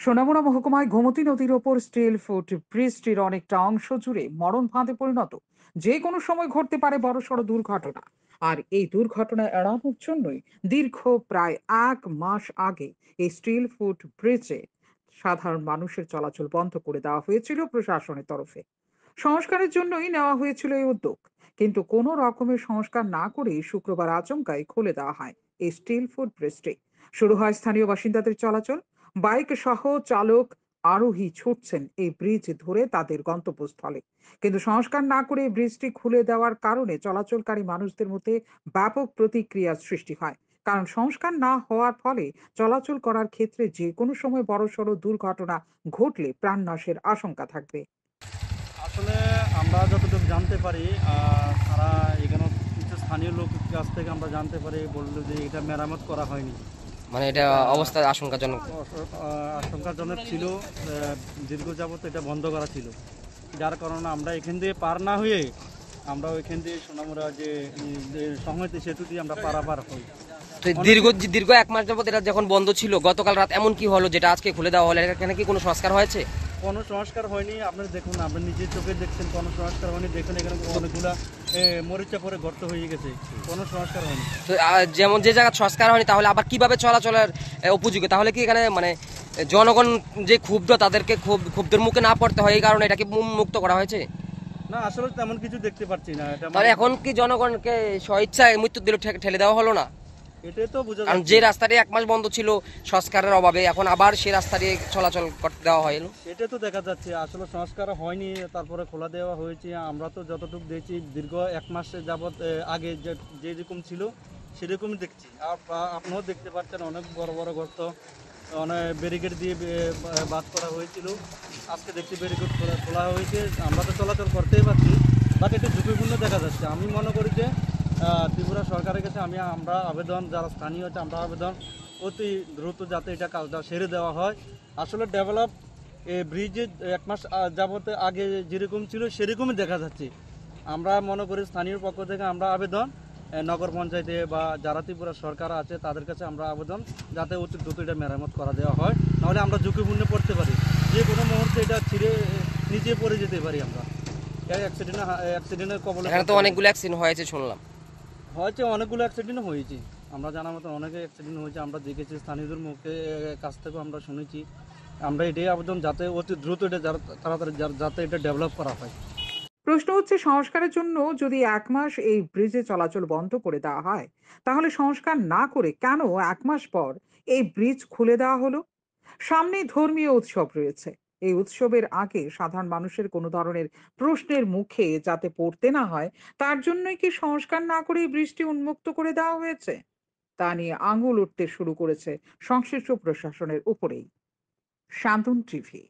সোনামুড়া মহকুমায় গোমতী নদীর ওপর still foot ব্রিজটির অনেকটা অংশ জুড়ে মরণ ফাঁদে পরিণত। যে কোনো সময় ঘটতে পারে বড়সড় দুর্ঘটনা। আর এই দুর্ঘটনা এড়ানোর জন্যই দীর্ঘ প্রায় 1 মাস আগে এই স্টিল ফুট ব্রিজে সাধারণ মানুষের চলাচল বন্ধ করে দেওয়া হয়েছিল প্রশাসনের তরফে। সংস্কারের জন্যই নেওয়া হয়েছিল এই উদ্যোগ। কিন্তু কোনো রকমের সংস্কার না করেই শুক্রবার আচমকাই খুলে দেওয়া হয় এই স্টিল ফুট ব্রিজটি। শুরু হয় স্থানীয় বাসিন্দাদের চলাচল। বাইক সহ চালক আরোহী ছুটছেন এই ব্রিজ ধরে তাদের গন্তব্যস্থলে। কিন্তু সংস্কার না করে এই ব্রিজটি খুলে দেওয়ার কারণে চলাচলকারী মানুষদের মধ্যে ব্যাপক প্রতিক্রিয়ার সৃষ্টি হয়। কারণ সংস্কার না হওয়ার ফলে চলাচল করার ক্ষেত্রে যে কোনো সময় বড়সড় দুর্ঘটনা ঘটলে প্রাণনাশের আশঙ্কা থাকবে। আসলে আমরা যতটুকু জানতে পারি, তারা এখানে কিছু স্থানীয় লোকের কাছ থেকে আমরা জানতে পারি, বললো যে এটা মেরামত করা হয়নি। মানে এটা এটা অবস্থা আশঙ্কাজনক। আশঙ্কাজনক ছিল। দীর্ঘ যাবত এটা বন্ধ করা ছিল, যার কারণে আমরা এখান দিয়ে পার না হয়ে আমরা ওইখান দিয়ে সোনামুড়া যে সংহতি সেতু দিয়ে আমরা পারাপার হই। তো দীর্ঘ দীর্ঘ 1 মাস যাবত এটা যখন বন্ধ ছিল, গতকাল রাত এমন কি হলো যেটা আজকে খুলে দেওয়া হলো? এখানে কি কোনো সংস্কার হয়েছে? কোনো সংস্কার হয়নি। আপনি দেখুন, আপনি নিজের চোখে দেখছেন, কোনো সংস্কার হয়নি। দেখুন এখানে অনেকগুলা মরিচা পরে গর্ত হয়ে গেছে, কোনো সংস্কার হয়নি। তো যেমন যে জায়গা সংস্কার হয়নি, তাহলে আবার কিভাবে চলাচলের উপযোগী? তাহলে কি এখানে মানে জনগণ যে ক্ষুব্ধ, তাদেরকে ক্ষুব্ধের মুখে না পড়তে হয়, এই কারণে এটাকে মুক্ত করা হয়েছে? না, আসলে তেমন কিছু দেখতে পাচ্ছি না। এটা তাহলে এখন কি জনগণকে স্বইচ্ছায় মৃত্যু দিল ঠেলে দেওয়া হলো না? এটাই তো বোঝা কারণ যাচ্ছে। যে রাস্তাটি 1 মাস বন্ধ ছিল সংস্কারের অভাবে, এখন আবার সেই রাস্তা দিয়ে চলাচল করতে দেওয়া হলো। এটা তো দেখা যাচ্ছে আসলে সংস্কার হয়নি, তারপরে খোলা দেওয়া হয়েছে। আমরা তো যতটুকু দেখছি দীর্ঘ 1 মাস যাবত আগে যেরকম ছিল সেরকমই দেখছি। আপনিও দেখতে পাচ্ছেন অনেক বড় বড় গর্ত, অনেক ব্যারিকেড দিয়ে বাদ করা হয়েছিল। আজকে দেখছি ব্যারিকেড খোলা হয়েছে, আমরা তো চলাচল করতেই পারছি, বাট একটু ঝুঁকিপূর্ণ দেখা যাচ্ছে। আমি মনে করি যে ত্রিপুরা সরকারের কাছে আমরা আবেদন, যারা স্থানীয় আছে আমরা আবেদন, অতি দ্রুত যাতে এটা কাজটা সেরে দেওয়া হয়। আসলে ডেভেলপ ব্রিজে 1 মাস যাবতে আগে যেরকম ছিল সেরকমই দেখা যাচ্ছে। আমরা মনে করি স্থানীয় পক্ষ থেকে আমরা আবেদন, নগর পঞ্চায়েতে বা যারা ত্রিপুরা সরকার আছে তাদের কাছে আমরা আবেদন, যাতে অতি দ্রুত এটা মেরামত করা দেওয়া হয়। নাহলে আমরা ঝুঁকিপূর্ণ পড়তে পারি, যে কোনো মুহূর্তে এটা ছিঁড়ে নিচে পড়ে যেতে পারি আমরা। অ্যাক্সিডেন্টের কবলে এখানে তো অনেকগুলো অ্যাক্সিডেন্ট হয়েছে শুনলাম। হয়েছে, অনেকগুলো অ্যাক্সিডেন্ট হয়েছে। আমরা জানার মতো অনেক অ্যাক্সিডেন্ট হয়েছে, আমরা দেখেছি, স্থানীয়দের মুখে কাছ থেকেও আমরা শুনেছি। আমরা এটাই আবেদন, যাতে অতি দ্রুত এটা তাড়াতাড়ি যাতে এটা ডেভেলপ করা হয়। প্রশ্ন হচ্ছে, সংস্কারের জন্য যদি 1 মাস এই ব্রিজে চলাচল বন্ধ করে দেওয়া হয়, তাহলে সংস্কার না করে কেন 1 মাস পর এই ব্রিজ খুলে দেওয়া হলো? সামনেই ধর্মীয় উৎসব রয়েছে। এই উৎসবের আগে সাধারণ মানুষের কোনো ধরনের প্রশ্নের মুখে যাতে পড়তে না হয়, তার জন্যই কি সংস্কার না করে এই ব্রিজটি উন্মুক্ত করে দেওয়া হয়েছে? তা নিয়ে আঙুল উঠতে শুরু করেছে সংশ্লিষ্ট প্রশাসনের উপরেই। শান্তন টিভি।